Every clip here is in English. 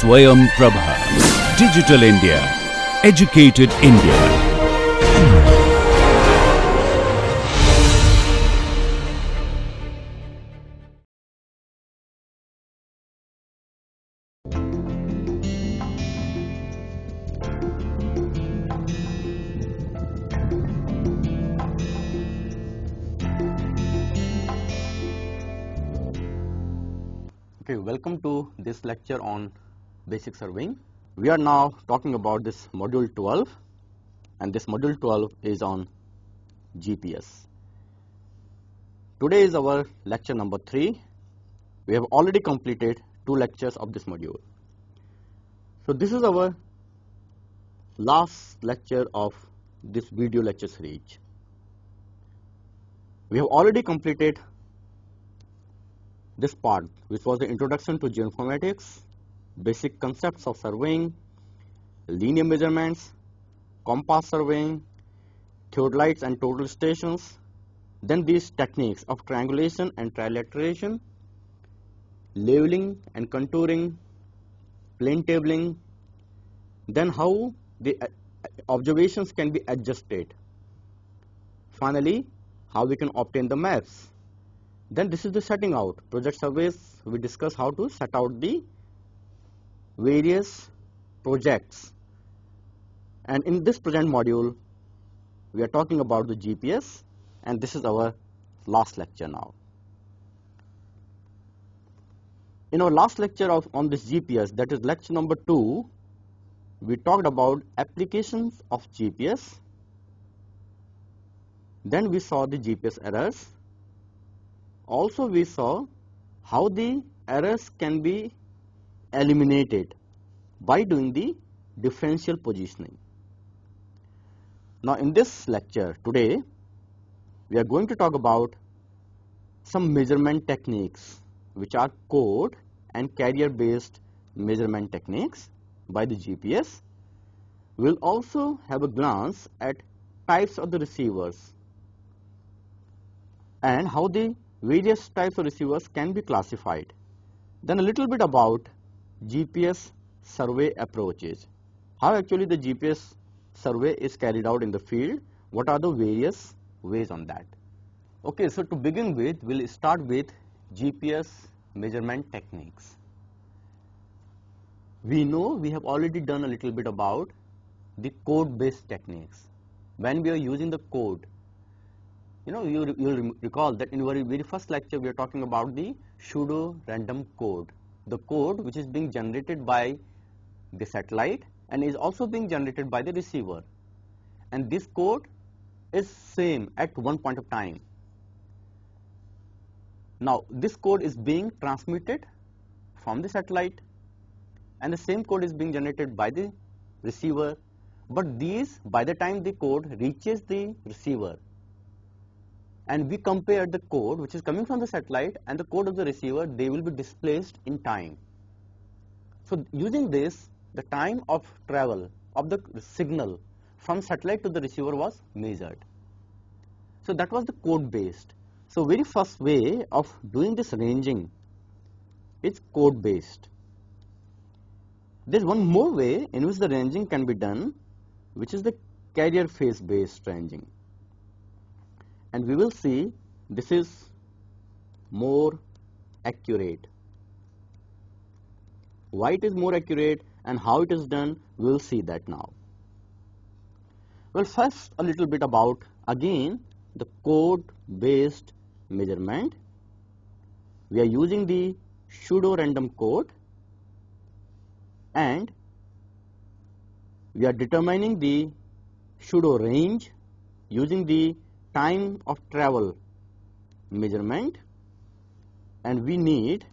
Swayam Prabha. Digital India. Educated India. Okay, welcome to this lecture on basic surveying. We are now talking about this module 12, and this module 12 is on GPS. Today is our lecture number 3. We have already completed 2 lectures of this module. So this is our last lecture of this video lecture series. We have already completed this part, which was the introduction to geoinformatics, basic concepts of surveying, linear measurements, compass surveying, theodolites and total stations, then these techniques of triangulation and trilateration, leveling and contouring, plane tabling, then how the observations can be adjusted. Finally, how we can obtain the maps. Then this is the setting out. Project surveys, we discuss how to set out the various projects. And in this present module, we are talking about the GPS, and this is our last lecture now. In our last lecture on this GPS, that is lecture number 2, we talked about applications of GPS. Then we saw the GPS errors. Also, we saw how the errors can be eliminated by doing the differential positioning. Now, in this lecture today, we are going to talk about some measurement techniques which are code and carrier based measurement techniques by the GPS. We will also have a glance at types of the receivers and how the various types of receivers can be classified. Then a little bit about GPS survey approaches. How actually the GPS survey is carried out in the field, what are the various ways on that. Okay, so to begin with, we'll start with GPS measurement techniques. We know we have already done a little bit about the code based techniques. When we are using the code, you'll recall that in our very first lecture we are talking about the pseudo random code, the code which is being generated by the satellite and is also being generated by the receiver, and this code is same at one point of time. Now this code is being transmitted from the satellite and the same code is being generated by the receiver, but these, by the time the code reaches the receiver, and we compare the code which is coming from the satellite and the code of the receiver, they will be displaced in time. So using this, the time of travel of the signal from satellite to the receiver was measured. So that was the code based. So very first way of doing this ranging is code based. There is one more way in which the ranging can be done, which is the carrier phase based ranging. And we will see this is more accurate. Why it is more accurate and how it is done, we will see that now. Well, first a little bit about again the code based measurement. We are using the pseudo random code and we are determining the pseudo range using the time of travel measurement, and we need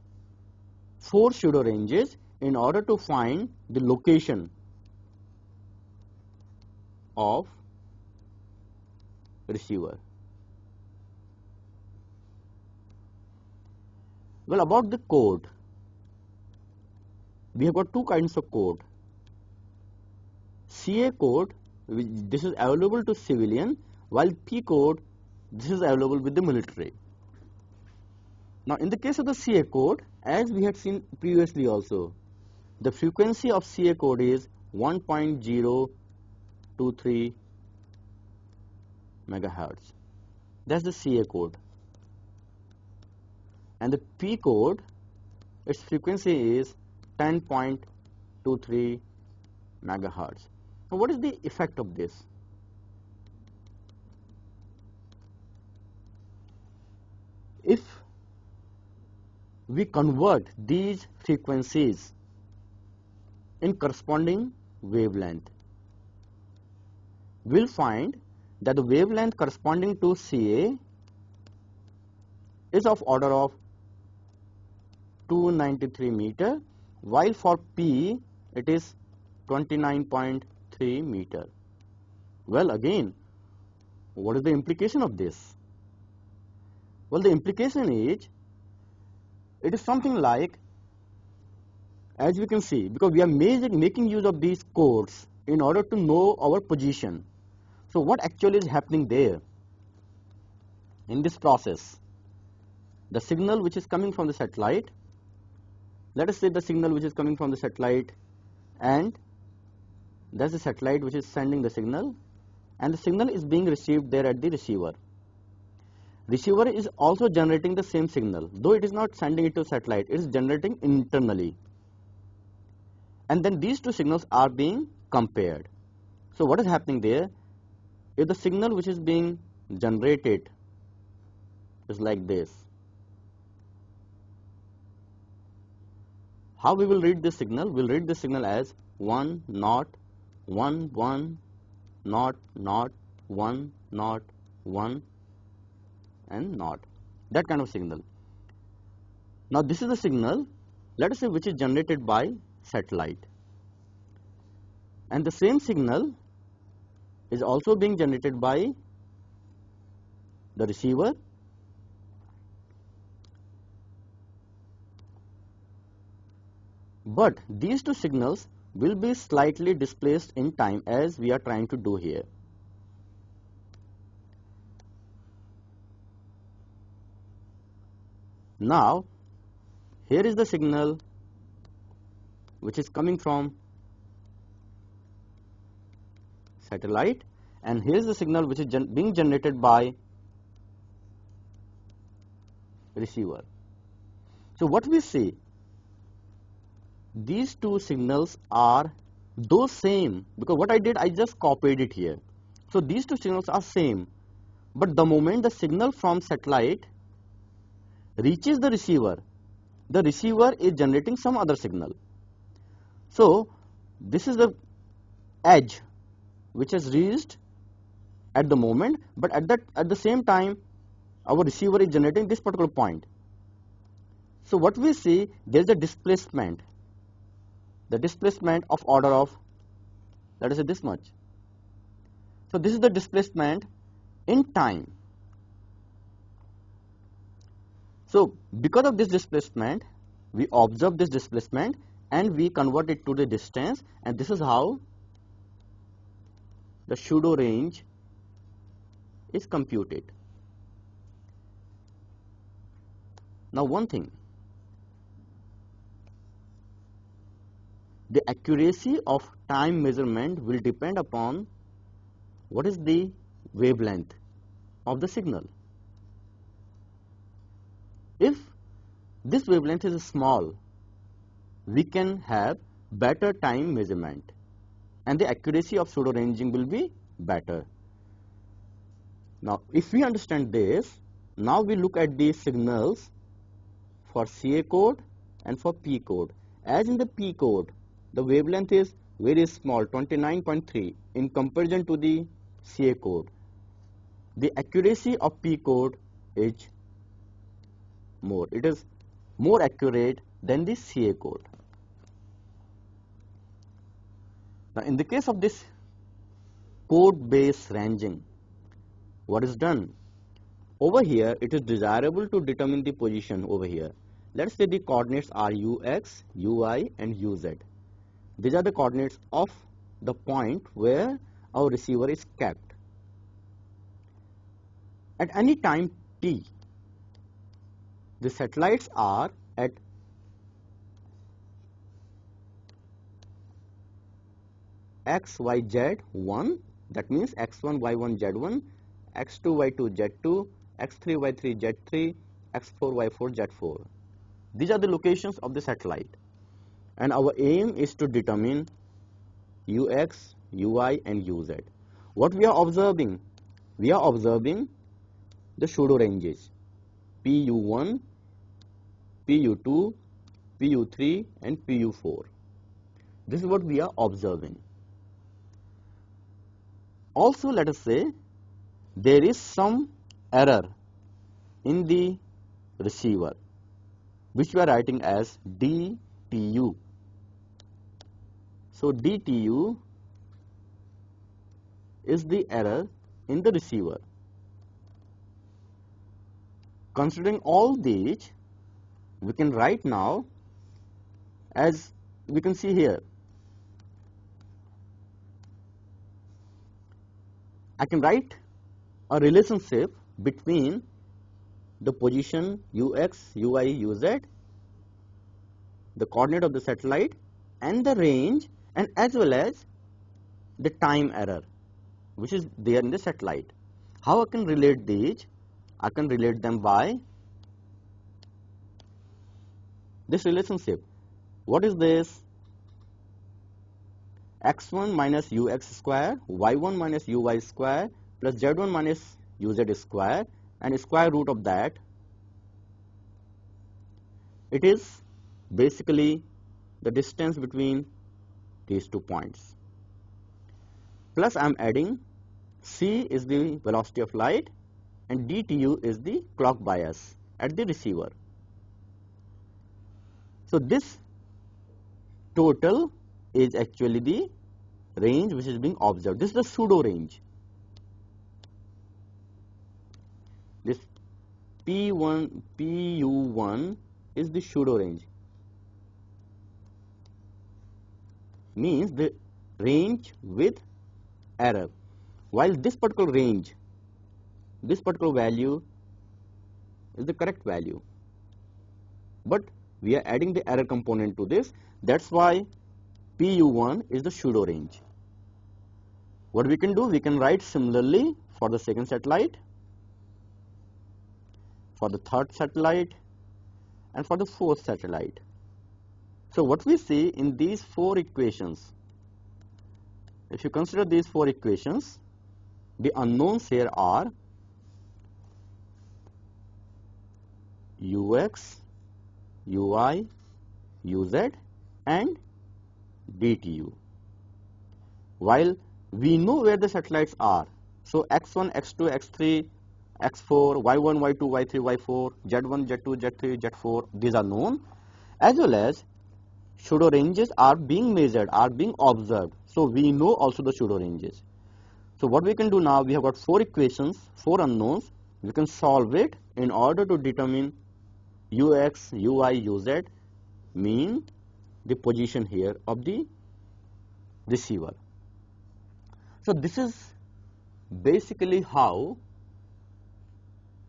4 pseudo ranges in order to find the location of receiver. Well, about the code, we have got 2 kinds of code. CA code, this is available to civilian, while P code, this is available with the military. Now in the case of the CA code, as we had seen previously also, The frequency of CA code is 1.023 megahertz. That's the CA code. And the P code, its frequency is 10.23 megahertz. Now, what is the effect of this? If we convert these frequencies in corresponding wavelength, we'll find that the wavelength corresponding to CA is of order of 293 meter, while for P it is 29.3 meter. Well, again, what is the implication of this? Well, the implication is, it is something like, as we can see, because we are making use of these codes in order to know our position. So what actually is happening there in this process? The signal which is coming from the satellite, let us say the signal which is coming from the satellite, and that's the satellite which is sending the signal, and the signal is being received there at the receiver. Receiver is also generating the same signal, though it is not sending it to satellite, it is generating internally. And then these two signals are being compared. So what is happening there? If the signal which is being generated is like this, how we will read this signal? We will read this signal as 1 0 1 1 0 0 1 0 1 and 0. That kind of signal. Now this is the signal, let us say, which is generated by satellite, and the same signal is also being generated by the receiver, but these two signals will be slightly displaced in time, as we are trying to do here. Now here is the signal which is coming from satellite, and here is the signal which is being generated by receiver. So what we see, these two signals are those same, because what I did, I just copied it here. So these two signals are same, but the moment the signal from satellite reaches the receiver is generating some other signal. So this is the edge which has reached at the moment, but at the same time our receiver is generating this particular point. So what we see, there is a displacement, the displacement of order of, let us say, this much. So this is the displacement in time. So because of this displacement, we observe this displacement and we convert it to the distance, and this is how the pseudo range is computed. Now one thing, the accuracy of time measurement will depend upon what is the wavelength of the signal. If this wavelength is small, we can have better time measurement, and the accuracy of pseudo ranging will be better. Now if we understand this, now we look at the signals for CA code and for P code. As in the P code, the wavelength is very small, 29.3, in comparison to the CA code. The accuracy of P code is more. It is more accurate than the CA code. Now in the case of this code-based ranging, what is done? Over here, it is desirable to determine the position over here. Let's say the coordinates are ux, uy and uz. These are the coordinates of the point where our receiver is kept. At any time t, the satellites are at x, y, z 1, that means x1, y1, z1, x2, y2, z2, x3, y3, z3, x4, y4, z4. These are the locations of the satellite, and our aim is to determine ux, uy and uz. What we are observing? We are observing the pseudo ranges pu1, pu2, pu3 and pu4. This is what we are observing. Also, let us say there is some error in the receiver, which we are writing as DTU. So DTU is the error in the receiver. Considering all these, we can write now, as we can see here, I can write a relationship between the position ux, uy, uz, the coordinate of the satellite and the range, and as well as the time error which is there in the satellite. How I can relate these? I can relate them by this relationship. What is this? x1 minus ux square, y1 minus uy square plus z1 minus uz square, and square root of that. It is basically the distance between these 2 points. Plus I am adding c is the velocity of light and dtu is the clock bias at the receiver. So this total is actually the range which is being observed. This is the pseudo range. This P1, PU1 is the pseudo range. Means the range with error. While this particular range, this particular value is the correct value. But we are adding the error component to this. That's why PU1 is the pseudo range. What we can do, we can write similarly for the second satellite, for the third satellite, and for the fourth satellite. So what we see in these 4 equations, if you consider these 4 equations, the unknowns here are ux, ui, uz and dtu. While we know where the satellites are, so x1, x2, x3, x4, y1, y2, y3, y4, z1, z2, z3, z4, these are known, as well as pseudo ranges are being measured, are being observed. So we know also the pseudo ranges. So what we can do now, we have got 4 equations, 4 unknowns. We can solve it in order to determine ux, ui, uz, mean the position here of the receiver. So this is basically how,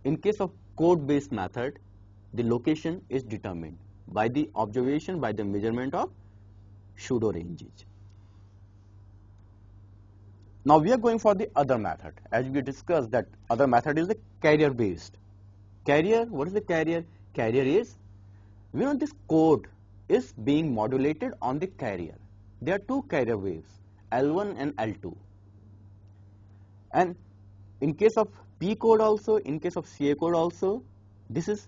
in case of code-based method, the location is determined by the observation, by the measurement of pseudo ranges. Now we are going for the other method. As we discussed, that other method is the carrier based. Carrier, what is the carrier? Carrier is, we know this code is being modulated on the carrier. There are 2 carrier waves, L1 and L2. And in case of P code also, in case of CA code also, this is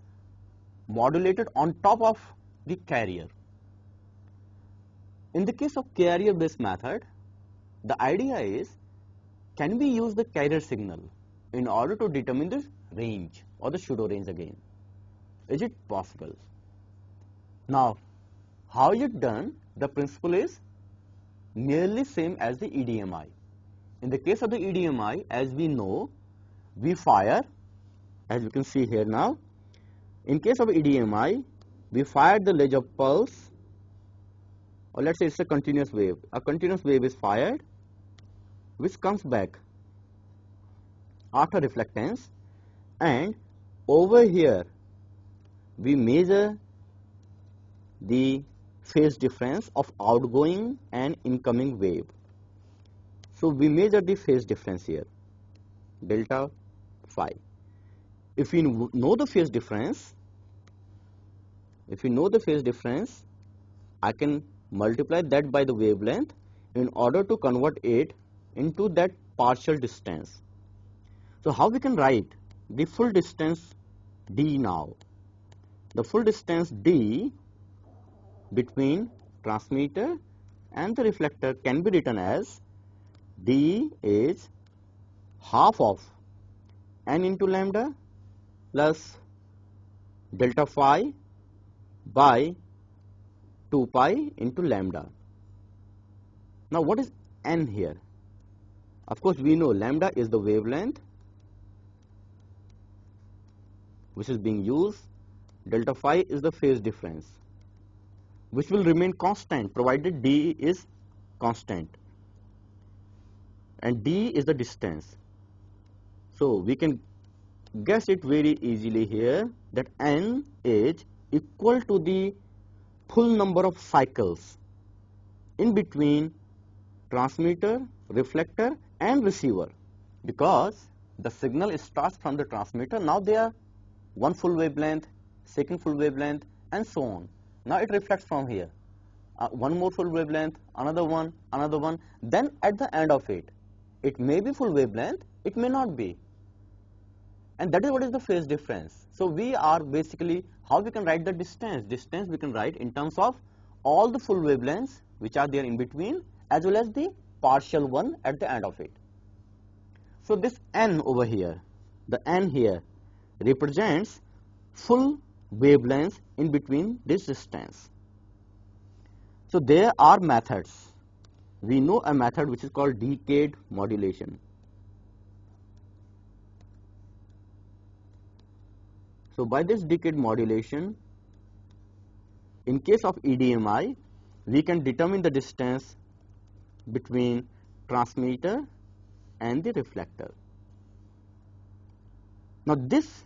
modulated on top of the carrier. In the case of carrier based method, the idea is, can we use the carrier signal in order to determine the range or the pseudo range again? Is it possible? Now, how is it done? The principle is nearly same as the EDMI. In the case of the EDMI, as we know, we fire, as you can see here now. In case of EDMI, we fire the ledge of pulse, or let's say it's a continuous wave. A continuous wave is fired, which comes back after reflectance, and over here we measure the phase difference of outgoing and incoming wave. So we measure the phase difference here, delta phi. If we know the phase difference, I can multiply that by the wavelength in order to convert it into that partial distance. So how we can write the full distance d now? The full distance d between transmitter and the reflector can be written as d is half of n into lambda plus delta phi by 2 pi into lambda. Now what is n here? Of course we know lambda is the wavelength which is being used, delta phi is the phase difference which will remain constant provided d is constant, and d is the distance. So we can guess it very easily here that n is equal to the full number of cycles in between transmitter, reflector and receiver, because the signal starts from the transmitter. Now they are one full wavelength, second full wavelength and so on. Now it reflects from here, one more full wavelength, another one, then at the end of it, it may be full wavelength, it may not be, and that is what is the phase difference. So we are basically, how we can write the distance? Distance we can write in terms of all the full wavelengths which are there in between as well as the partial one at the end of it. So this n over here, the n here represents full wavelengths in between this distance. So there are methods. We know a method which is called decade modulation. So by this decade modulation, in case of EDMI, we can determine the distance between transmitter and the reflector. Now this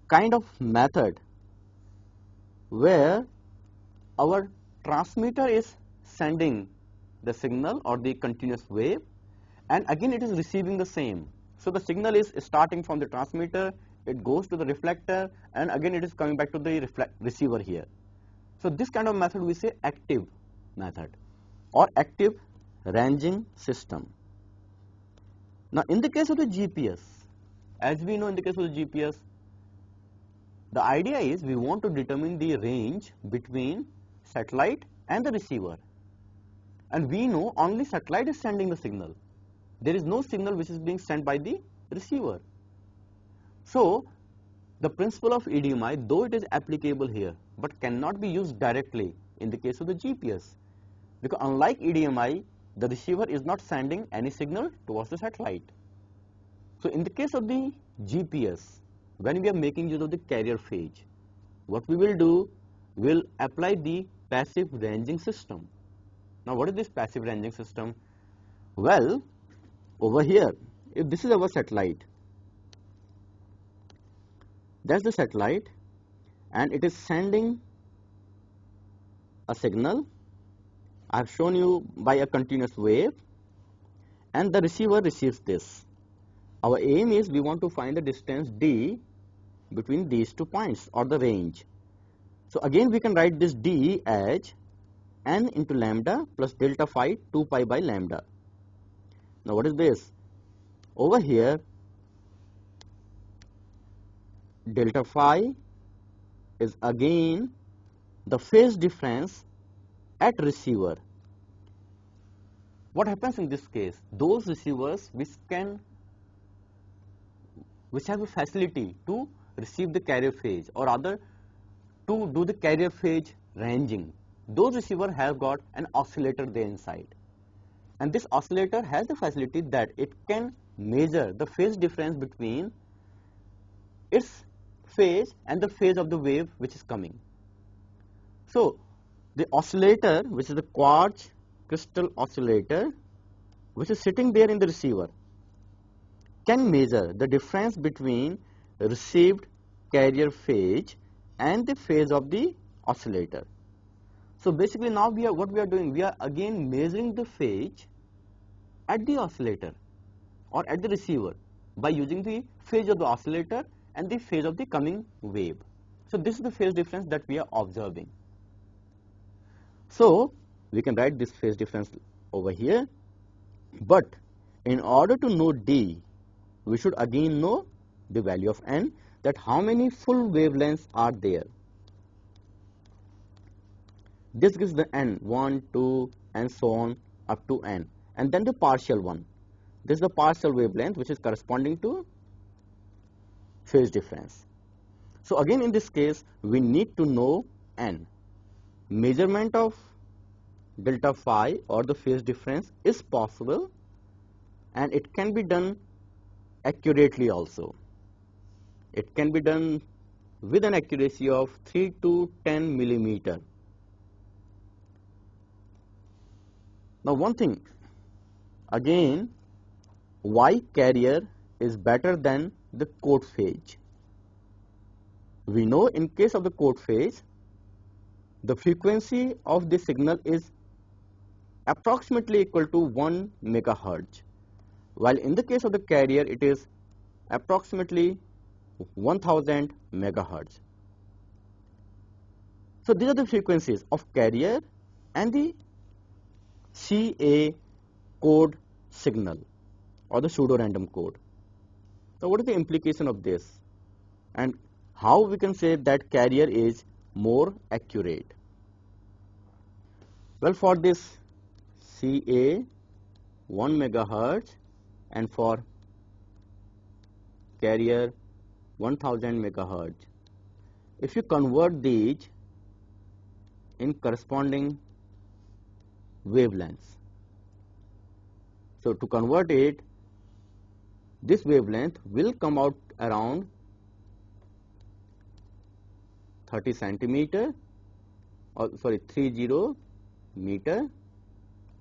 kind of method where our transmitter is sending the signal or the continuous wave, and again it is receiving the same. So the signal is starting from the transmitter, it goes to the reflector, and again it is coming back to the receiver here. So this kind of method we say active method or active ranging system. Now in the case of the GPS, as we know in the case of the GPS, the idea is we want to determine the range between satellite and the receiver, and we know only satellite is sending the signal. There is no signal which is being sent by the receiver. So the principle of EDMI, though it is applicable here, but cannot be used directly in the case of the GPS, because unlike EDMI, the receiver is not sending any signal towards the satellite. So in the case of the GPS, when we are making use of the carrier phase, what we will do, we will apply the passive ranging system. Now what is this passive ranging system? Well, over here, if this is our satellite, that's the satellite, and it is sending a signal. I have shown you by a continuous wave, and the receiver receives this. Our aim is we want to find the distance d between these 2 points or the range. So again we can write this d as n into lambda plus delta phi 2 pi by lambda. Now what is this? Over here, delta phi is again the phase difference at receiver. What happens in this case? Those receivers which have a facility to receive the carrier phase, or rather to do the carrier phase ranging, those receivers have got an oscillator there inside, and this oscillator has the facility that it can measure the phase difference between its phase and the phase of the wave which is coming. So the oscillator, which is the quartz crystal oscillator, which is sitting there in the receiver, can measure the difference between received carrier phase and the phase of the oscillator. So basically now what we are doing, we are again measuring the phase at the oscillator or at the receiver by using the phase of the oscillator and the phase of the coming wave. So this is the phase difference that we are observing. So we can write this phase difference over here, but in order to know D, we should again know the value of n, that how many full wavelengths are there. This gives the n, 1, 2 and so on up to n, and then the partial one. This is the partial wavelength which is corresponding to phase difference. So again in this case we need to know n. Measurement of delta phi or the phase difference is possible, and it can be done accurately also. It can be done with an accuracy of 3 to 10 millimeter. Now one thing, again, why carrier is better than the code phase? We know in case of the code phase, the frequency of the signal is approximately equal to 1 megahertz, while in the case of the carrier it is approximately 1000 megahertz. So these are the frequencies of carrier and the CA code signal or the pseudo-random code. So what is the implication of this, and how we can say that carrier is more accurate? Well, for this CA 1 megahertz and for carrier 1000 megahertz, if you convert these in corresponding wavelengths, so to convert it, this wavelength will come out around 30 centimeter, or sorry 30 meter,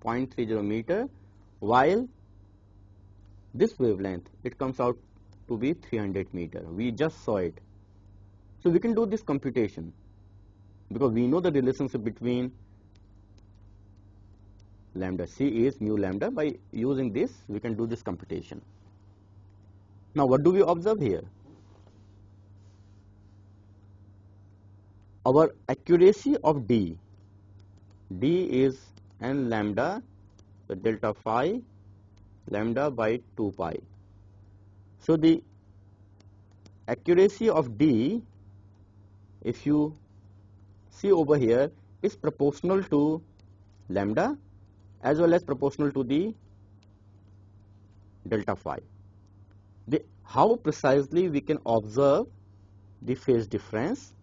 0.30 meter, while this wavelength it comes out to be 300 meter. We just saw it. So we can do this computation because we know the relationship between lambda. C is mu lambda. By using this we can do this computation. Now what do we observe here? Our accuracy of D is n lambda, the delta phi lambda by 2 pi. So the accuracy of D, if you see over here, is proportional to lambda as well as proportional to the delta phi. How precisely we can observe the phase difference?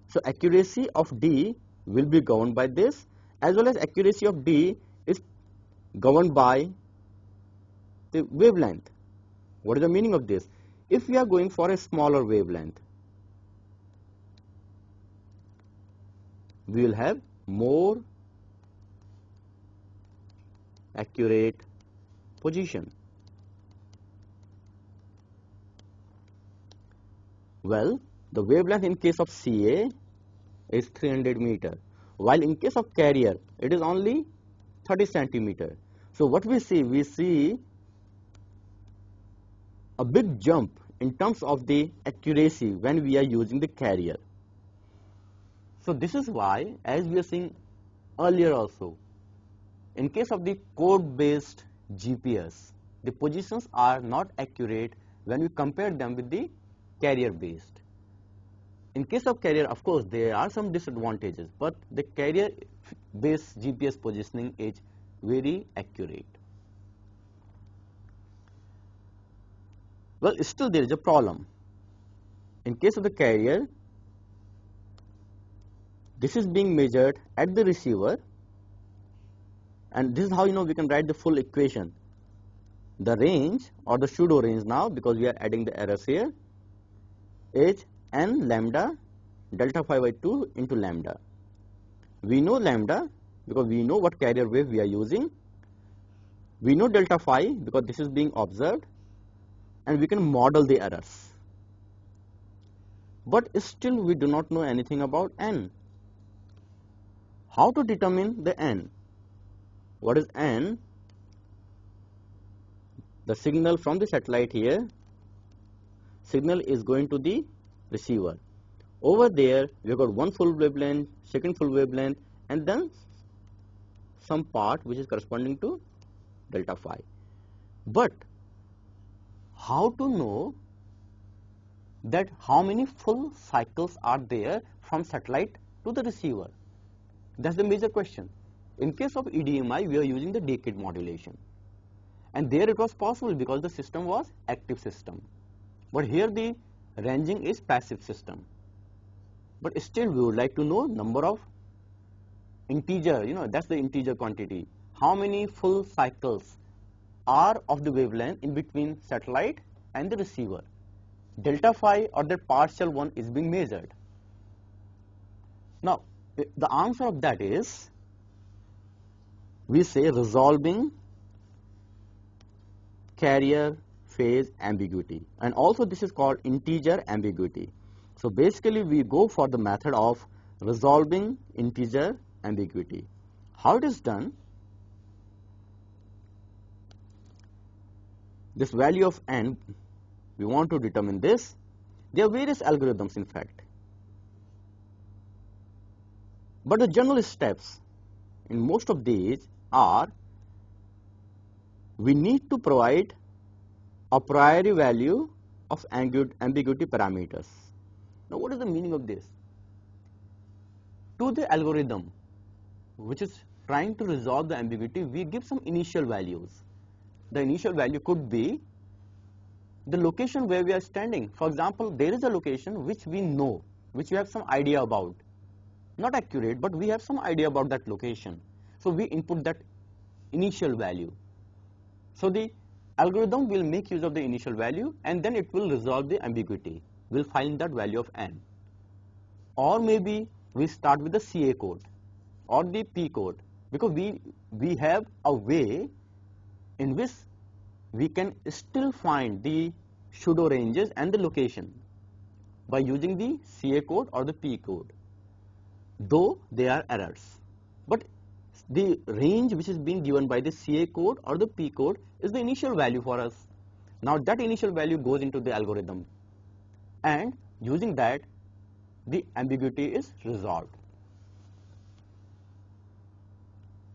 So accuracy of D will be governed by this, as well as accuracy of D is governed by the wavelength. What is the meaning of this? If we are going for a smaller wavelength, we will have more accurate position. Well, the wavelength in case of CA is 300 meter, while in case of carrier it is only 30 centimeter. So what we see a big jump in terms of the accuracy when we are using the carrier. So this is why, as we are seeing earlier also, in case of the code based GPS, the positions are not accurate when we compare them with the carrier based. In case of carrier, of course, there are some disadvantages, but the carrier based GPS positioning is very accurate. Well, still there is a problem. In case of the carrier, this is being measured at the receiver, and this is how we can write the full equation. The range or the pseudo range now, because we are adding the errors here, is n lambda delta phi by 2 into lambda. We know lambda because we know what carrier wave we are using. We know delta phi because this is being observed, and we can model the errors. But still we do not know anything about n. How to determine the n? What is n? The signal from the satellite here, signal is going to the receiver. Over there, we have got one full wavelength, second full wavelength, and then some part which is corresponding to delta phi. But how to know that how many full cycles are there from satellite to the receiver? That's the major question. In case of EDMI, we are using the decade modulation. And there it was possible because the system was active system. But here the ranging is passive system. But still we would like to know number of integer, that's the integer quantity. How many full cycles are of the wavelength in between satellite and the receiver? Delta phi or that partial one is being measured. Now, the answer of that is, we say resolving carrier phase ambiguity, and also this is called integer ambiguity. So basically we go for the method of resolving integer ambiguity. How it is done? This value of n, we want to determine this. There are various algorithms in fact. But the general steps in most of these are, we need to provide a priori value of ambiguity parameters. Now what is the meaning of this? To the algorithm which is trying to resolve the ambiguity, we give some initial values. The initial value could be the location where we are standing. For example, there is a location which we know, which we have some idea about. Not accurate, but we have some idea about that location. So we input that initial value. So the algorithm will make use of the initial value and then it will resolve the ambiguity. We'll find that value of n. Or maybe we start with the CA code or the P code, because we have a way in which we can still find the pseudo ranges and the location by using the CA code or the P code, though they are errors. But the range which is being given by the CA code or the P code is the initial value for us. Now that initial value goes into the algorithm, and using that the ambiguity is resolved.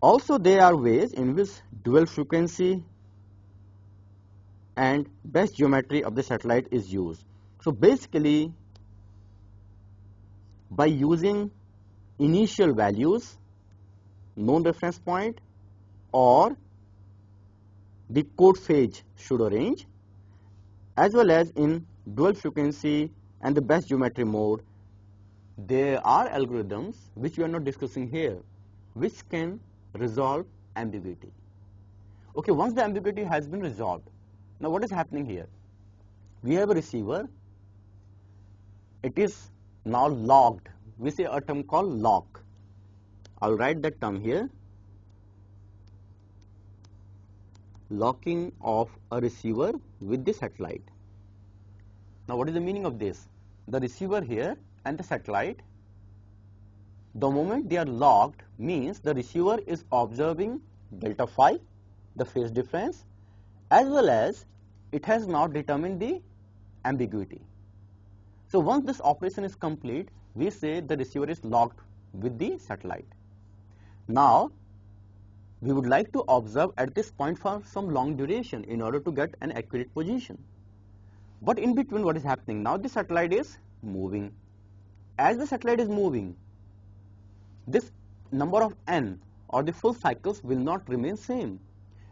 Also there are ways in which dual frequency and best geometry of the satellite is used. So basically by using initial values, known reference point, or the code phase pseudo range, as well as in dual frequency and the best geometry mode, there are algorithms which we are not discussing here which can resolve ambiguity. Okay, once the ambiguity has been resolved, now what is happening here? We have a receiver, it is now logged. We say a term called lock. I'll write that term here. Locking of a receiver with the satellite. Now what is the meaning of this? The receiver here and the satellite, the moment they are locked means the receiver is observing delta phi, the phase difference, as well as it has now determined the ambiguity. So once this operation is complete, we say the receiver is locked with the satellite. Now we would like to observe at this point for some long duration in order to get an accurate position. But in between, what is happening? Now the satellite is moving. As the satellite is moving, this number of n or the full cycles will not remain same.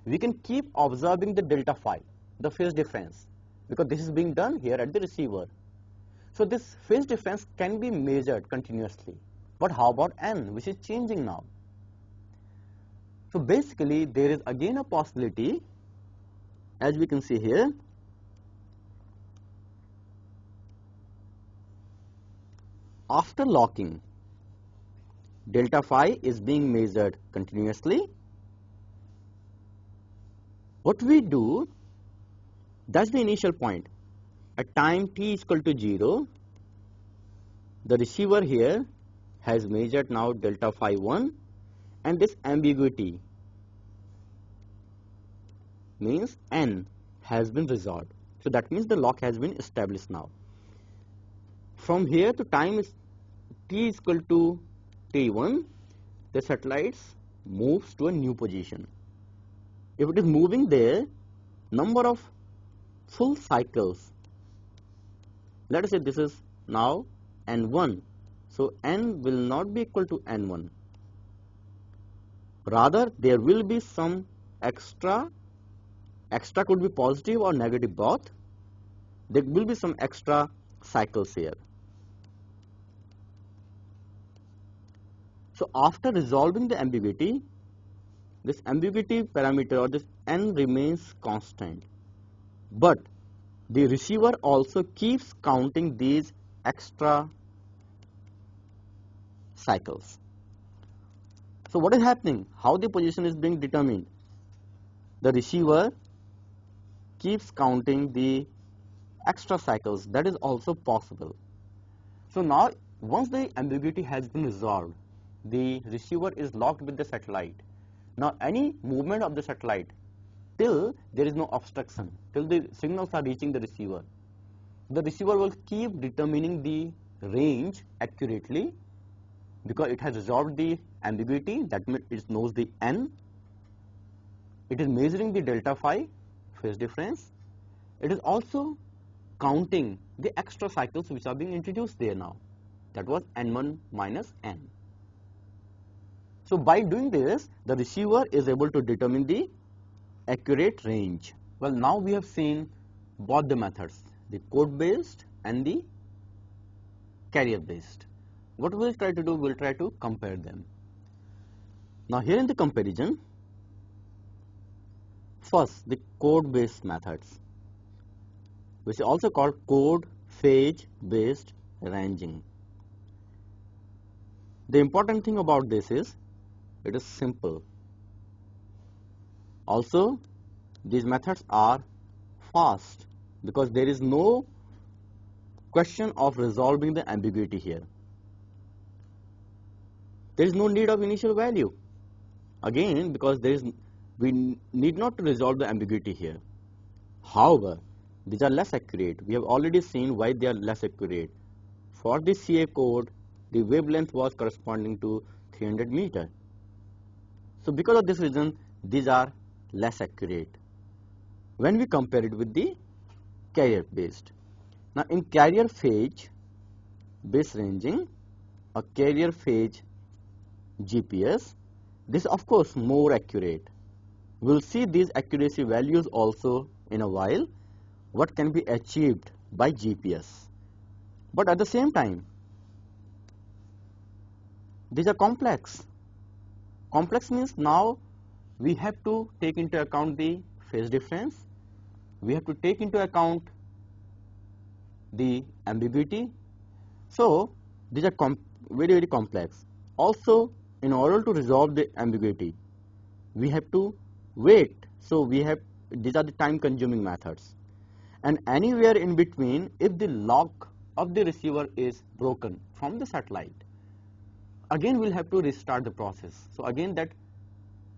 We can keep observing the delta phi, the phase difference, because this is being done here at the receiver. So this phase difference can be measured continuously. But how about n, which is changing now? So basically there is again a possibility, as we can see here, after locking, delta phi is being measured continuously. What we do, that's the initial point. At time t is equal to 0, the receiver here has measured now delta phi 1, and this ambiguity means n has been resolved. So that means the lock has been established now. From here to time is t is equal to t1, the satellites moves to a new position. If it is moving there, number of full cycles, let us say this is now n1, so n will not be equal to n1. Rather, there will be some extra could be positive or negative both. There will be some extra cycles here. So after resolving the ambiguity, this ambiguity parameter or this n remains constant, but the receiver also keeps counting these extra cycles. So what is happening? How the position is being determined? The receiver keeps counting the extra cycles. That is also possible. So now once the ambiguity has been resolved, the receiver is locked with the satellite. Now any movement of the satellite till there is no obstruction, till the signals are reaching the receiver will keep determining the range accurately, because it has resolved the ambiguity. That means it knows the n. It is measuring the delta phi phase difference. It is also counting the extra cycles which are being introduced there now. That was n1 minus n. So by doing this, the receiver is able to determine the accurate range. Well, now we have seen both the methods, the code based and the carrier based. What we will try to do, we will try to compare them. Now here in the comparison, first the code based methods, which is also called code phase based ranging. The important thing about this is it is simple. Also, these methods are fast because there is no question of resolving the ambiguity here. There is no need of initial value. Again, because we need not to resolve the ambiguity here. However, these are less accurate. We have already seen why they are less accurate. For the CA code, the wavelength was corresponding to 300 meter. So because of this reason, these are less accurate when we compare it with the carrier based. Now in carrier phase based ranging, a carrier phase GPS, this is of course more accurate. We will see these accuracy values also in a while, what can be achieved by GPS. But at the same time, these are complex. Complex means now we have to take into account the phase difference, we have to take into account the ambiguity. So these are very complex. Also, in order to resolve the ambiguity, we have to wait. So these are the time consuming methods. And anywhere in between, if the lock of the receiver is broken from the satellite, again we'll have to restart the process. So again that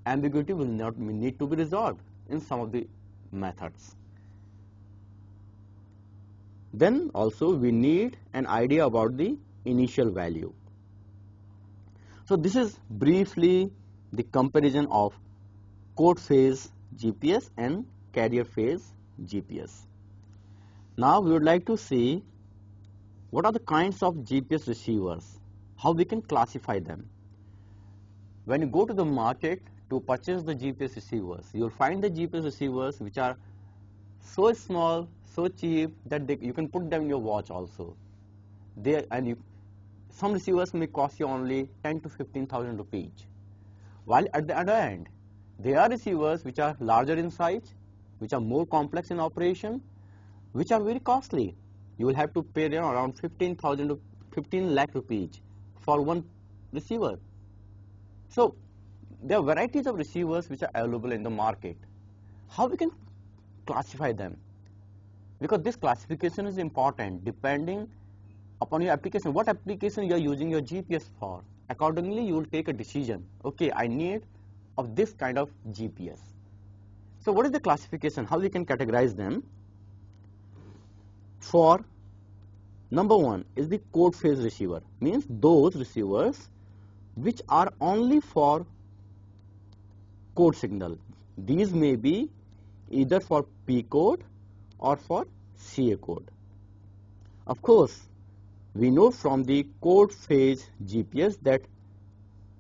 ambiguity will not need to be resolved in some of the methods. Then also we need an idea about the initial value. So this is briefly the comparison of code phase GPS and carrier phase GPS. Now we would like to see what are the kinds of GPS receivers, how we can classify them. When you go to the market to purchase the GPS receivers, you will find the GPS receivers which are so small, so cheap that you can put them in your watch also. Some receivers may cost you only 10 to 15,000 rupees. While at the other end, there are receivers which are larger in size, which are more complex in operation, which are very costly. You will have to pay around 15,000 to 15 lakh rupees for one receiver. So there are varieties of receivers which are available in the market. How we can classify them? Because this classification is important depending upon your application. What application you are using your GPS for? Accordingly, you will take a decision. Okay, I need of this kind of GPS. So what is the classification? How we can categorize them? For number one is the code phase receiver, means those receivers which are only for code signal. These may be either for P code or for CA code. Of course, we know from the code phase GPS that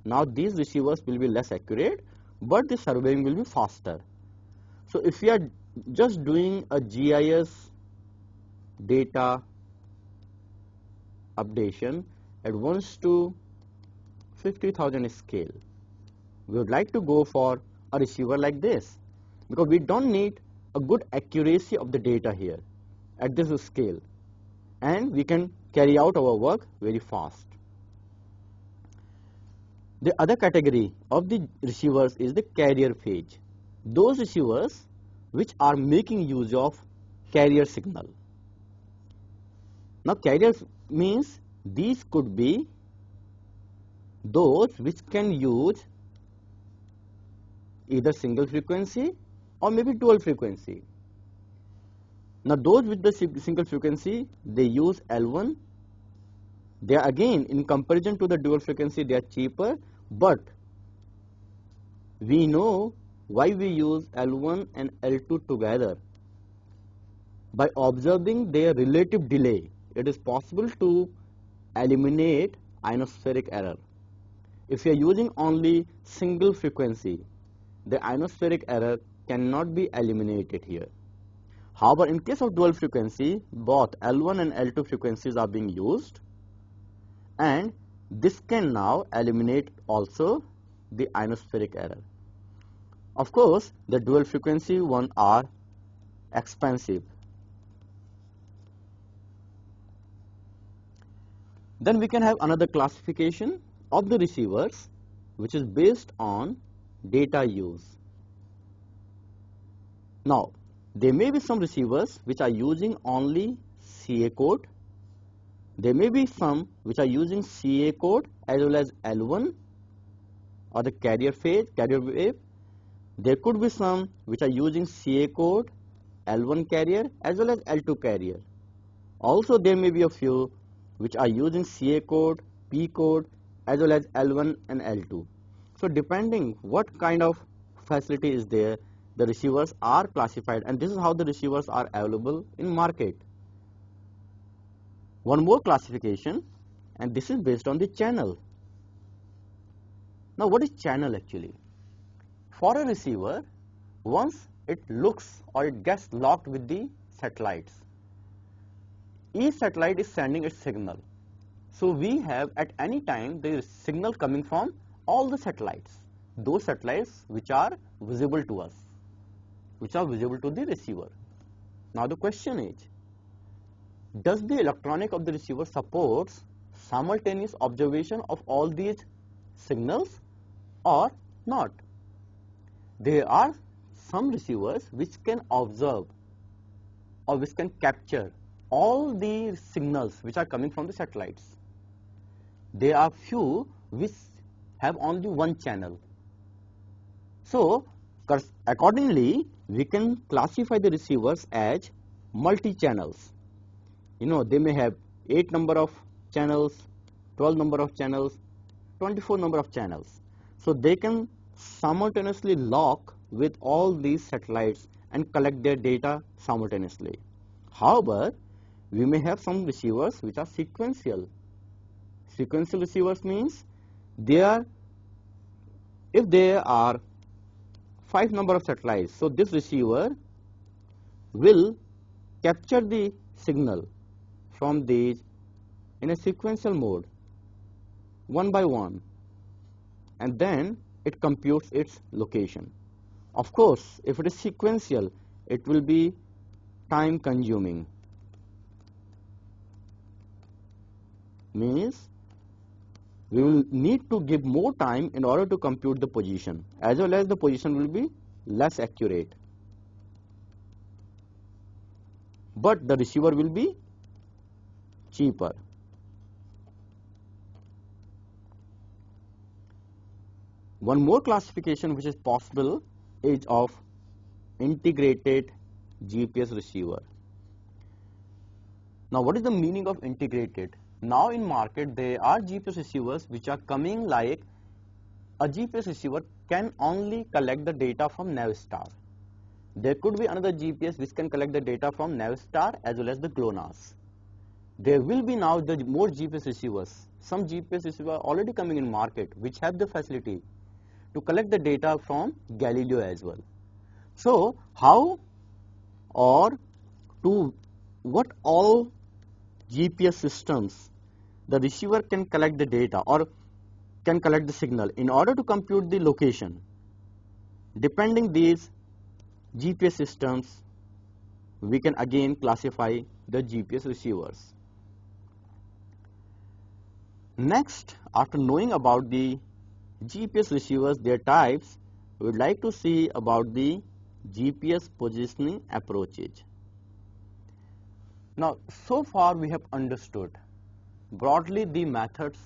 now these receivers will be less accurate, but the surveying will be faster. So if we are just doing a GIS data updation at 1:50,000 scale, we would like to go for a receiver like this, because we don't need a good accuracy of the data here at this scale, and we can carry out our work very fast. The other category of the receivers is the carrier phase. Those receivers which are making use of carrier signal. Now carriers means these could be those which can use either single frequency or maybe dual frequency. Now those with the single frequency, they use L1. They are again, in comparison to the dual frequency, they are cheaper, but we know why we use L1 and L2 together. By observing their relative delay, it is possible to eliminate ionospheric error. If you are using only single frequency, the ionospheric error cannot be eliminated here. However, in case of dual frequency, both L1 and L2 frequencies are being used, and this can now eliminate also the ionospheric error. Of course, the dual frequency one are expensive. Then we can have another classification of the receivers which is based on data use. Now, there may be some receivers which are using only CA code. There may be some which are using CA code as well as L1 or the carrier wave. There could be some which are using CA code, L1 carrier as well as L2 carrier. Also there may be a few which are using CA code, P code as well as L1 and L2. So depending what kind of facility is there, the receivers are classified, and this is how the receivers are available in market. One more classification, and this is based on the channel. Now what is channel actually? For a receiver, once it looks or it gets locked with the satellites, each satellite is sending its signal. So we have at any time the signal coming from all the satellites, those satellites which are visible to us, which are visible to the receiver. Now the question is, does the electronic of the receiver supports simultaneous observation of all these signals or not? There are some receivers which can observe or which can capture all the signals which are coming from the satellites. There are few which have only one channel. So accordingly, we can classify the receivers as multi-channels. You know, they may have 8 number of channels, 12 number of channels, 24 number of channels. So they can simultaneously lock with all these satellites and collect their data simultaneously. However, we may have some receivers which are sequential. Sequential receivers means if there are 5 number of satellites, so this receiver will capture the signal from these in a sequential mode, one by one, and then it computes its location. Of course, if it is sequential, it will be time consuming. Means we will need to give more time in order to compute the position, as well as the position will be less accurate. But the receiver will be cheaper. One more classification which is possible is of integrated GPS receiver. Now what is the meaning of integrated? Now in market there are GPS receivers which are coming like a GPS receiver can only collect the data from Navstar. There could be another GPS which can collect the data from Navstar as well as the GLONASS. There will be now the more GPS receivers. Some GPS receivers are already coming in market which have the facility to collect the data from Galileo as well. So how or to what all GPS systems the receiver can collect the data or can collect the signal in order to compute the location. Depending these GPS systems, we can again classify the GPS receivers. Next, after knowing about the GPS receivers, their types, we would like to see about the GPS positioning approaches. Now, so far we have understood broadly the methods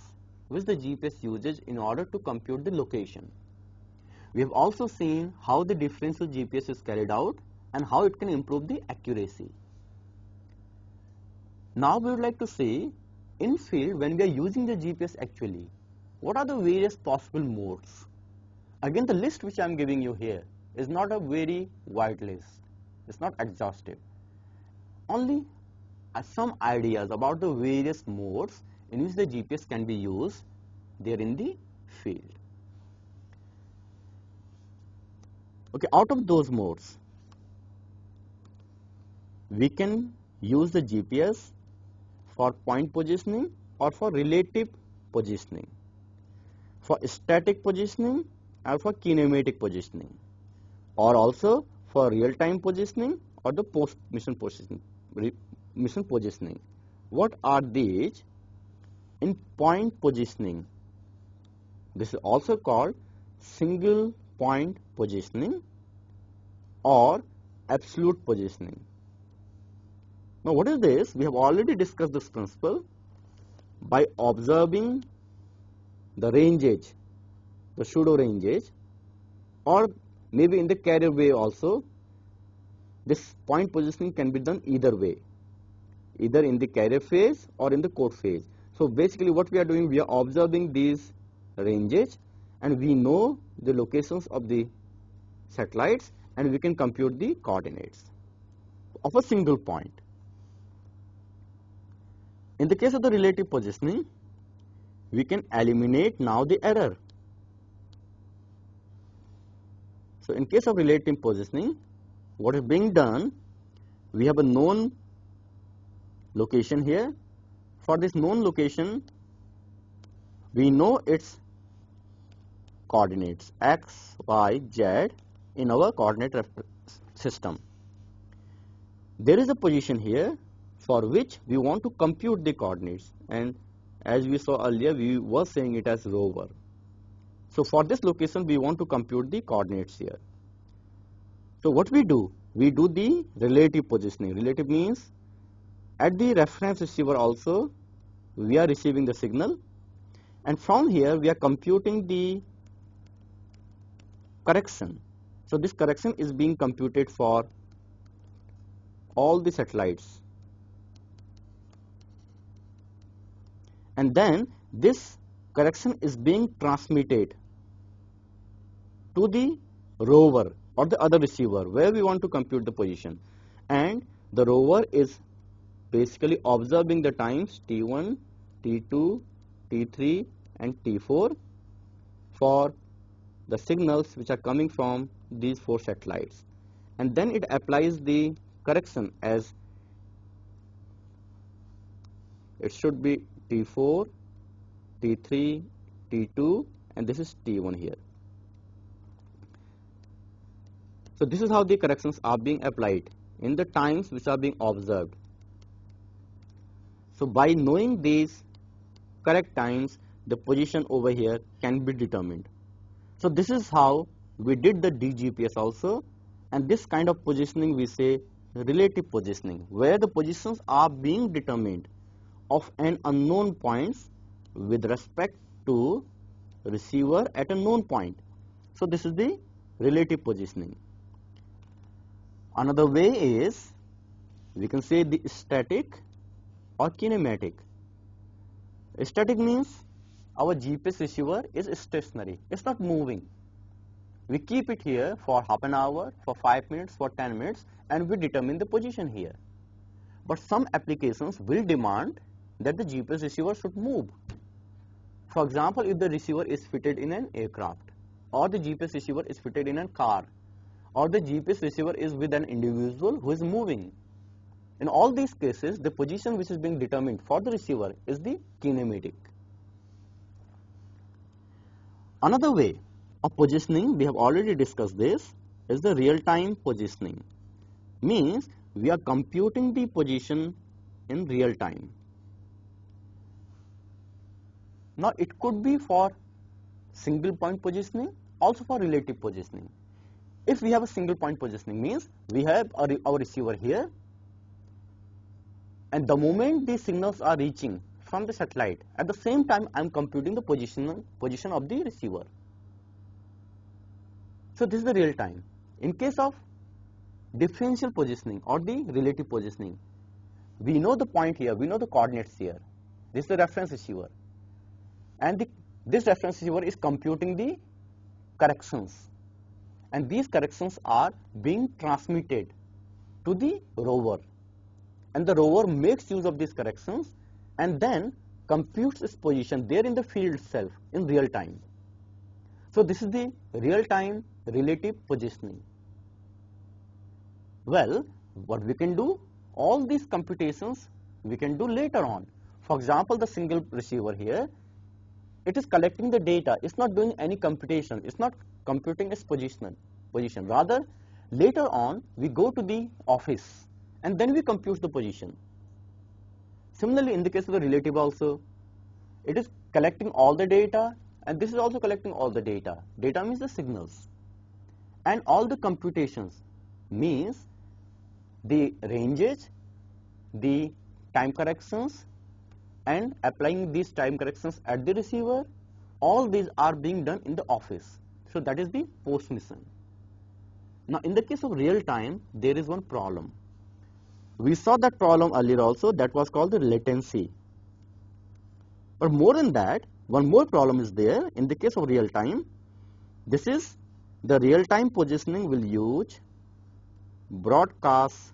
which the GPS uses in order to compute the location. We have also seen how the differential GPS is carried out and how it can improve the accuracy. Now we would like to see in field when we are using the GPS actually, what are the various possible modes? Again, the list which I am giving you here is not a very wide list. It's not exhaustive. Only some ideas about the various modes in which the GPS can be used there in the field. Okay, out of those modes, we can use the GPS for point positioning or for relative positioning, for static positioning or for kinematic positioning, or also for real-time positioning or the post-mission positioning. What are these? In point positioning, this is also called single point positioning or absolute positioning. Now what is this? We have already discussed this principle by observing the ranges, the pseudo ranges, or maybe in the carrier wave also. This point positioning can be done either way, either in the carrier phase or in the code phase. So basically what we are doing, we are observing these ranges and we know the locations of the satellites and we can compute the coordinates of a single point. In the case of the relative positioning, we can eliminate now the error. So in case of relative positioning, what is being done, we have a known location here. For this known location, we know its coordinates x, y, z in our coordinate system. There is a position here for which we want to compute the coordinates, and as we saw earlier, we were saying it as rover. So for this location, we want to compute the coordinates here. So what we do the relative positioning. Relative means at the reference receiver also we are receiving the signal, and from here we are computing the correction. So this correction is being computed for all the satellites, and then this correction is being transmitted to the rover or the other receiver where we want to compute the position, and the rover is basically observing the times T1, T2, T3 and T4 for the signals which are coming from these 4 satellites, and then it applies the correction as it should be T4, T3, T2 and this is T1 here. So this is how the corrections are being applied in the times which are being observed. So by knowing these correct times, the position over here can be determined. So this is how we did the DGPS also, and this kind of positioning we say relative positioning, where the positions are being determined of an unknown points with respect to receiver at a known point. So this is the relative positioning. Another way is, we can say the static or kinematic. Static means our GPS receiver is stationary, it's not moving. We keep it here for half an hour, for 5 minutes, for 10 minutes, and we determine the position here. But some applications will demand that the GPS receiver should move. For example, if the receiver is fitted in an aircraft, or the GPS receiver is fitted in a car, or the GPS receiver is with an individual who is moving. In all these cases, the position which is being determined for the receiver is the kinematic. Another way of positioning, we have already discussed this, is the real-time positioning. Means we are computing the position in real time. Now it could be for single point positioning, also for relative positioning. If we have a single point positioning, means we have our receiver here, and the moment the signals are reaching from the satellite, at the same time I am computing the position of the receiver. So this is the real time. In case of differential positioning or the relative positioning, we know the point here, we know the coordinates here. This is the reference receiver, and this reference receiver is computing the corrections, and these corrections are being transmitted to the rover, and the rover makes use of these corrections and then computes its position there in the field itself in real time. So this is the real time relative positioning. Well, what we can do, all these computations we can do later on. For example, the single receiver here, it is collecting the data, it's not doing any computation, it's not computing its position. Rather, later on we go to the office and then we compute the position. Similarly, in the case of the relative also, it is collecting all the data, and this is also collecting all the data. Data means the signals, and all the computations means the ranges, the time corrections, and applying these time corrections at the receiver. All these are being done in the office. So that is the post mission. Now in the case of real time, there is one problem. We saw that problem earlier also, that was called the latency. But more than that, one more problem is there. In the case of real time, this is the real time positioning will use broadcast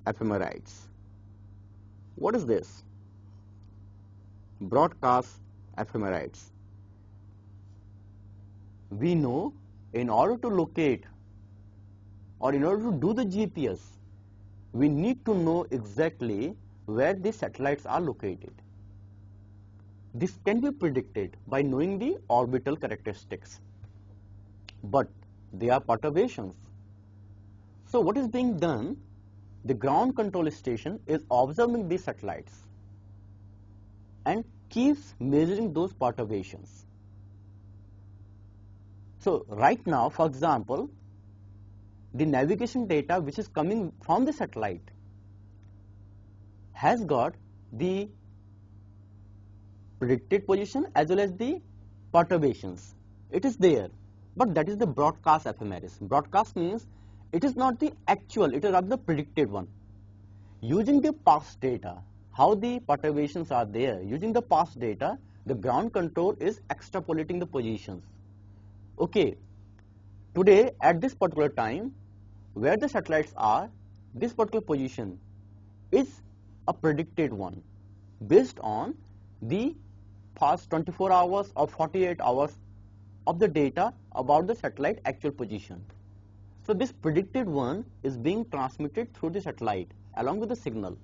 ephemerides. What is this? Broadcast ephemerides. We know in order to locate or in order to do the GPS, we need to know exactly where the satellites are located. This can be predicted by knowing the orbital characteristics, but they are perturbations. So what is being done? The ground control station is observing these satellites and keeps measuring those perturbations. So right now, for example, the navigation data which is coming from the satellite has got the predicted position as well as the perturbations. It is there, but that is the broadcast ephemeris. Broadcast means it is not the actual, it is rather the predicted one. Using the past data, how the perturbations are there, using the past data, the ground control is extrapolating the positions. Okay, today at this particular time, where the satellites are, this particular position is a predicted one based on the past 24 hours or 48 hours of the data about the satellite actual position. So this predicted one is being transmitted through the satellite along with the signal.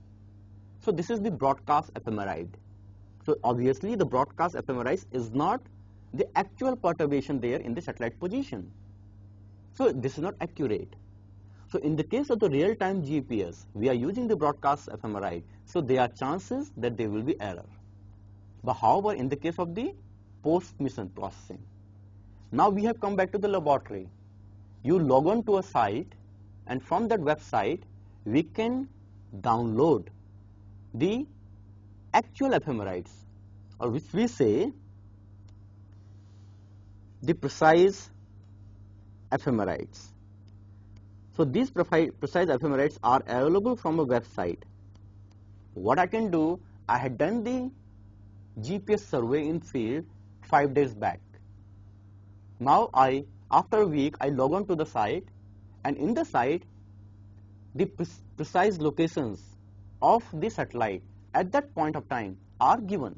So this is the broadcast ephemeride. So obviously the broadcast ephemeride is not the actual perturbation there in the satellite position. So this is not accurate. So in the case of the real-time GPS, we are using the broadcast ephemeride, so there are chances that there will be error. But however, in the case of the post-mission processing, now we have come back to the laboratory. You log on to a site, and from that website, we can download the actual ephemerides, or which we say the precise ephemerides. So these precise ephemerides are available from a website. What I can do, I had done the GPS survey in field 5 days back. Now after a week, I log on to the site, and in the site, the precise locations of the satellite at that point of time are given.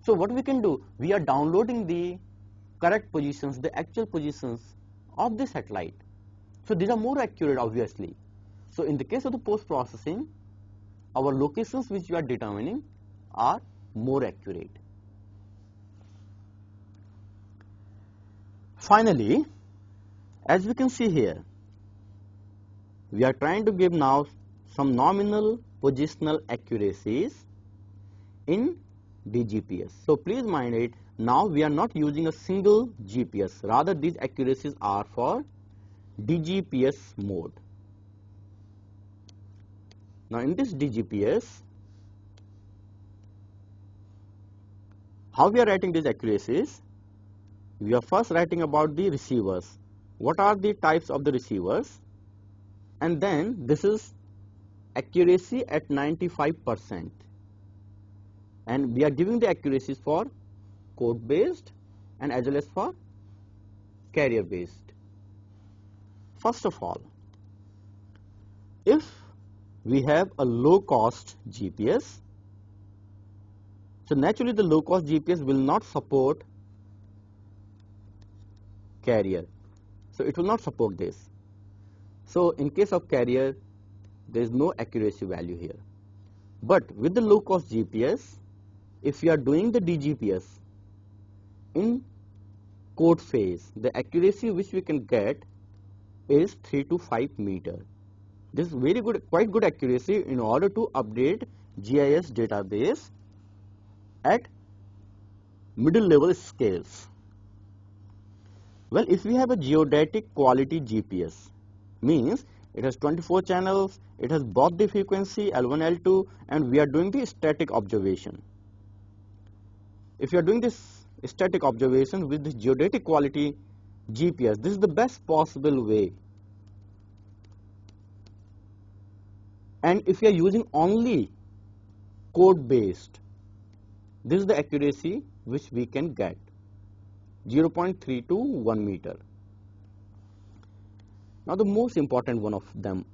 So what we can do, we are downloading the correct positions, the actual positions of the satellite. So these are more accurate, obviously. So in the case of the post-processing, our locations which we are determining are more accurate. Finally, as we can see here, we are trying to give now some nominal positional accuracies in DGPS. So please mind it, now we are not using a single GPS, rather these accuracies are for DGPS mode. Now in this DGPS, how we are writing these accuracies? We are first writing about the receivers. What are the types of the receivers? And then this is accuracy at 95%. And we are giving the accuracies for code based and as well as for carrier based. First of all, if we have a low cost GPS, so naturally the low cost GPS will not support carrier. So it will not support this. So in case of carrier, there is no accuracy value here. But with the low cost GPS, if you are doing the DGPS in code phase, the accuracy which we can get is 3 to 5 meter. This is very good, quite good accuracy in order to update GIS database at middle level scales. Well, if we have a geodetic quality GPS, means it has 24 channels, it has both the frequency L1, L2, and we are doing the static observation. If you are doing this static observation with the geodetic quality GPS, this is the best possible way. And if you are using only code based, this is the accuracy which we can get, 0.3 to 1 meter. Now the most important one of them.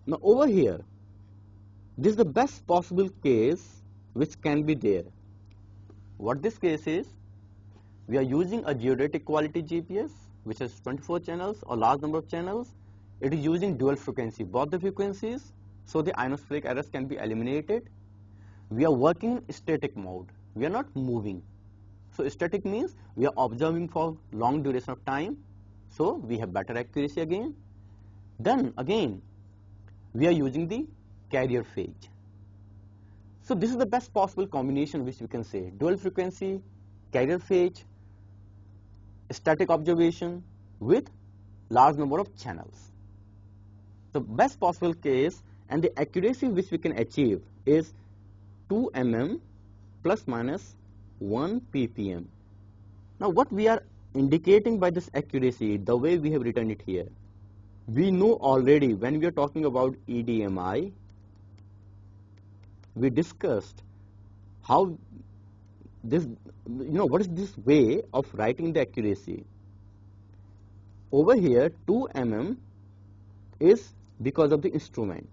Now over here, this is the best possible case which can be there. What this case is, we are using a geodetic quality GPS which has 24 channels or large number of channels. It is using dual frequency, both the frequencies, so the ionospheric errors can be eliminated. We are working in static mode, we are not moving. So static means we are observing for long duration of time, so we have better accuracy again. Then again, we are using the carrier phase. So this is the best possible combination which we can say, dual frequency, carrier phase, static observation with large number of channels. The best possible case and the accuracy which we can achieve is 2 mm plus minus 1 ppm. Now what we are indicating by this accuracy, the way we have written it here, we know already when we are talking about EDMI, we discussed how this, what is this way of writing the accuracy. Over here 2 mm is because of the instrument.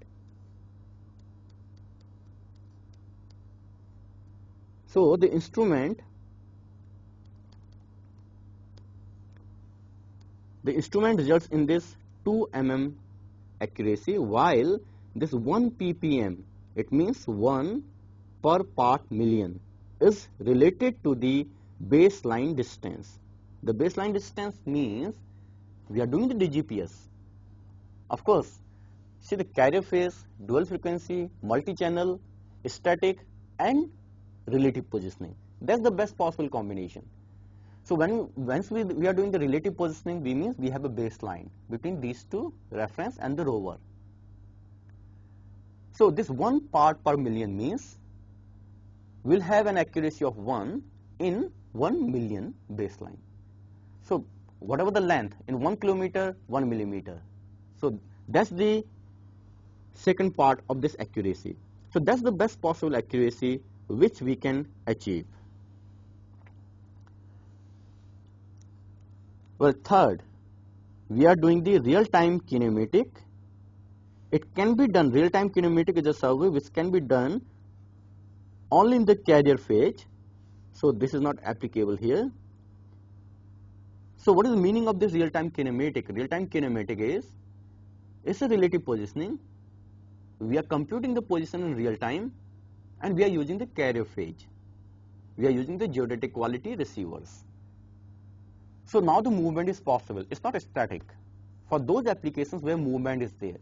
So the instrument results in this 2 mm accuracy, while this 1 ppm, it means 1 per part million, is related to the baseline distance. The baseline distance means we are doing the DGPS. Of course, see the carrier phase, dual frequency, multi-channel, static and relative positioning. That's the best possible combination. So once we are doing the relative positioning, we means we have a baseline between these two reference and the rover. So this 1 part per million means we'll have an accuracy of 1 in 1 million baseline. So whatever the length in 1 kilometer, 1 millimeter. So that's the second part of this accuracy. So that's the best possible accuracy which we can achieve. Well, third, we are doing the real-time kinematic. It can be done, real-time kinematic is a survey which can be done only in the carrier phase. So this is not applicable here. So what is the meaning of this real-time kinematic? Real-time kinematic is, it's a relative positioning. We are computing the position in real time and we are using the carrier phase. We are using the geodetic quality receivers. So now the movement is possible. It's not static. For those applications where movement is there.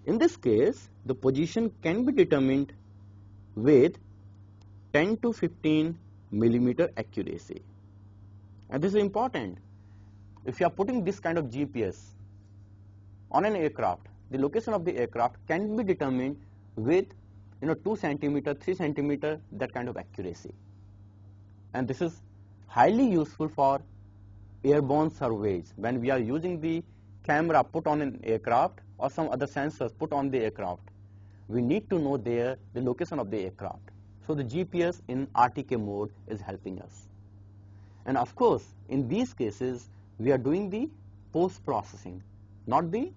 In this case, the position can be determined with 10 to 15 millimeter accuracy. And this is important. If you are putting this kind of GPS on an aircraft, the location of the aircraft can be determined with 2 centimeter, 3 centimeter, that kind of accuracy. And this is highly useful for airborne surveys when we are using the camera put on an aircraft or some other sensors put on the aircraft. We need to know the location of the aircraft. So the GPS in RTK mode is helping us. And of course, in these cases, we are doing the post-processing, not the,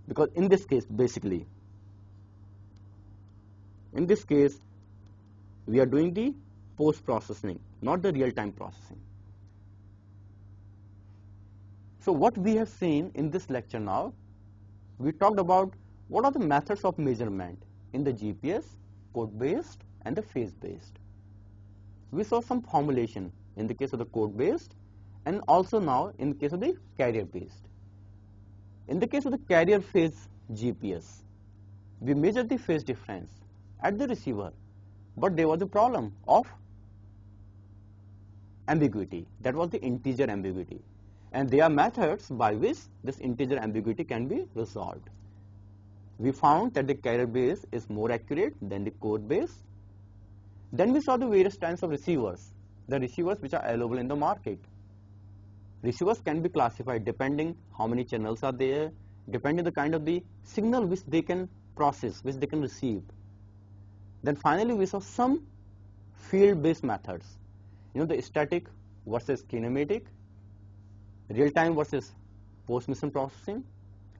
because in this case, basically, in this case, we are doing the post-processing, not the real-time processing. So what we have seen in this lecture now, we talked about what are the methods of measurement in the GPS, code-based and the phase-based. We saw some formulation in the case of the code-based and also now in the case of the carrier-based. In the case of the carrier phase GPS, we measured the phase difference at the receiver, but there was a problem of ambiguity. That was the integer ambiguity. And there are methods by which this integer ambiguity can be resolved. We found that the carrier base is more accurate than the code base. Then we saw the various kinds of receivers, the receivers which are available in the market. Receivers can be classified depending how many channels are there, depending the kind of the signal which they can process, which they can receive. Then finally we saw some field-based methods, the static versus kinematic, real-time versus post-mission processing.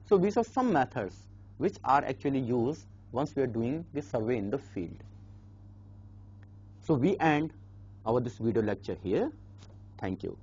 So we saw some methods which are actually used once we are doing the survey in the field. So we end this video lecture here. Thank you.